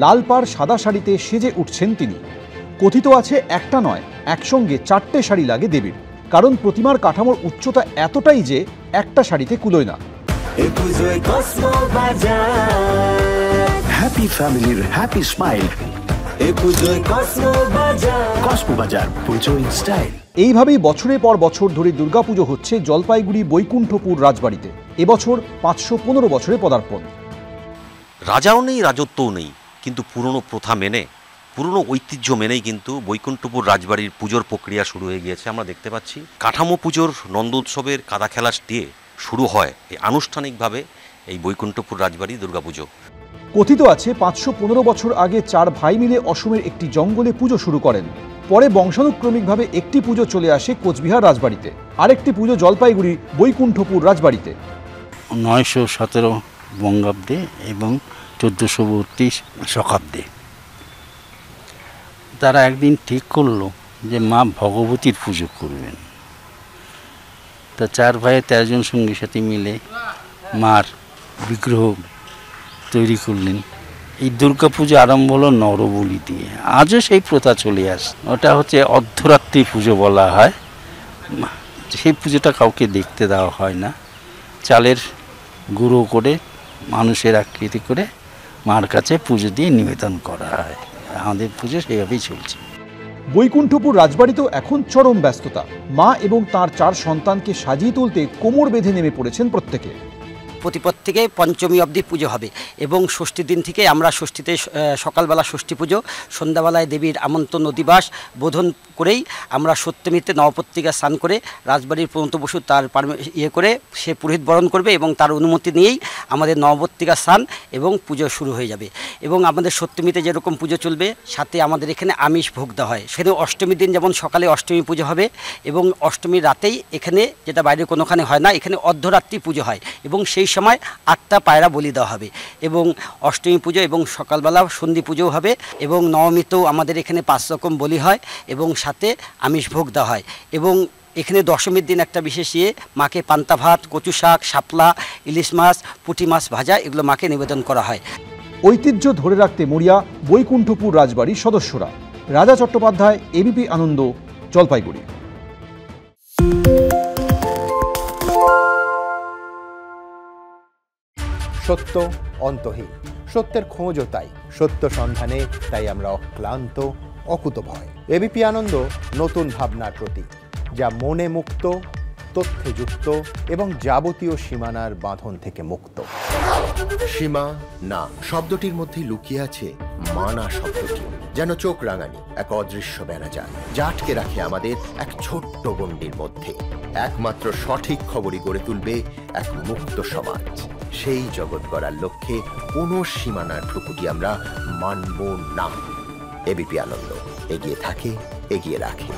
লাল পাড় সাদা শাড়িতে সেজে উঠছেন তিনি। কথিত আছে একটা নয়, একসঙ্গে 4টে শাড়ি লাগে দেবীর, কারণ প্রতিমার কাঠামোর উচ্চতা এতটাই যে একটা শাড়িতে কুলোয় না। হ্যাপি ফ্যামিলির হ্যাপি স্মাইল, কসমো বাজার, পুজোয় স্টাইল। এইভাবেই বছরের পর বছর ধরে দুর্গাপুজো হচ্ছে জলপাইগুড়ি বৈকুণ্ঠপুর রাজবাড়িতে। এবছর 515 বছরে পদার্পণ। রাজাও নেই, রাজত্বও নেই, কিন্তু পুরনো প্রথা মেনে, পুরনো ঐতিহ্য মেনেই কিন্তু বৈকুণ্ঠপুর রাজবাড়ির পুজোর প্রক্রিয়া শুরু হয়ে গিয়েছে। আমরা দেখতে পাচ্ছি কাঠামো পুজোর নন্দ উৎসবের কাদা খেলা দিয়ে শুরু হয় এই আনুষ্ঠানিকভাবে এই বৈকুণ্ঠপুর রাজবাড়ি দুর্গাপুজো। কথিত আছে 515 বছর আগে 4 ভাই মিলে অসমের একটি জঙ্গলে পুজো শুরু করেন। পরে বংশানুক্রমিকভাবে একটি পুজো চলে আসে কোচবিহার রাজবাড়িতে, আরেকটি পুজো জলপাইগুড়ি বৈকুণ্ঠপুর রাজবাড়িতে। 917 বঙ্গাব্দে এবং 1432 শকাব্দে তারা একদিন ঠিক করলো যে মা ভগবতীর পুজো করবেন। তা 4 ভাইয়ের 13 জন সঙ্গী সাথী মিলে মার বিগ্রহ তৈরি করলেন। এই দুর্গা পুজো আরম্ভ হলো নরবলি দিয়ে, আজও সেই প্রথা চলে আসে। ওটা হচ্ছে অর্ধরাত্রি পুজো বলা হয়। সেই পুজোটা কাউকে দেখতে দেওয়া হয় না, চালের গুঁড়ো করে মানুষের আকৃতি করে মার কাছে পুজো দিয়ে নিবেদন করা হয়। আমাদের পুজো সেইভাবেই চলছে। বৈকুণ্ঠপুর রাজবাড়িতেও এখন চরম ব্যস্ততা। মা এবং তার 4 সন্তানকে সাজিয়ে তুলতে কোমর বেঁধে নেমে পড়েছেন প্রত্যেকে। প্রতিপদ থেকে পঞ্চমী অবধি পুজো হবে এবং ষষ্ঠীর দিন থেকে আমরা ষষ্ঠীতে সকালবেলা ষষ্ঠী পুজো, সন্ধ্যাবেলায় দেবীর আমন্ত্রণ অধিবাস বোধন করেই আমরা সপ্তমীতে নবপত্রিকা স্নান করে রাজবাড়ির প্রণত বসু তার করে সে পুরোহিত বরণ করবে এবং তার অনুমতি নিয়েই আমাদের নবপত্রিকা স্নান এবং পুজো শুরু হয়ে যাবে। এবং আমাদের সপ্তমীতে যেরকম পুজো চলবে, সাথে আমাদের এখানে আমিষ ভোগ দেওয়া হয়। সেখানে অষ্টমীর দিন যেমন সকালে অষ্টমী পুজো হবে এবং অষ্টমীর রাতেই এখানে, যেটা বাইরে কোনোখানে হয় না, এখানে অর্ধরাত্রি পুজো হয় এবং সেই সময় 8টা পায়রা বলি দেওয়া হবে এবং অষ্টমী পুজো এবং সকালবেলা সন্ধি পুজোও হবে এবং নবমীতেও আমাদের এখানে 5 রকম বলি হয় এবং সাথে আমিষ ভোগ দেওয়া হয়। এবং এখানে দশমীর দিন একটা বিশেষ মাকে পান্তা ভাত, কচু শাক, শাপলা, ইলিশ মাছ, পুঁটি মাছ ভাজা, এগুলো মাকে নিবেদন করা হয়। ঐতিহ্য ধরে রাখতে মরিয়া বৈকুণ্ঠপুর রাজবাড়ির সদস্যরা। রাজা চট্টোপাধ্যায়, এবিপি আনন্দ, জলপাইগুড়ি। সত্য অন্তহীন, সত্যের খোঁজও তাই, সত্য সন্ধানে তাই আমরা অক্লান্ত, অকুতভয়। এবিপি আনন্দ নতুন ভাবনার প্রতীক, যা মনে মুক্ত, তথ্যে যুক্ত এবং যাবতীয় সীমানার বাঁধন থেকে মুক্ত। সীমা না শব্দটির মধ্যে লুকিয়ে আছে মানা শব্দটি, যেন চোখ রাঙানি এক অদৃশ্য বেড়াজাল, যা আটকে রাখে আমাদের এক ছোট্ট গণ্ডির মধ্যে। একমাত্র সঠিক খবরই গড়ে তুলবে এক মুক্ত সমাজ। সেই জগৎ গড়ার লক্ষ্যে কোনো সীমানার ঠুকুটি আমরা মানব না। এবিপি আনন্দ এগিয়ে থাকে, এগিয়ে রাখে।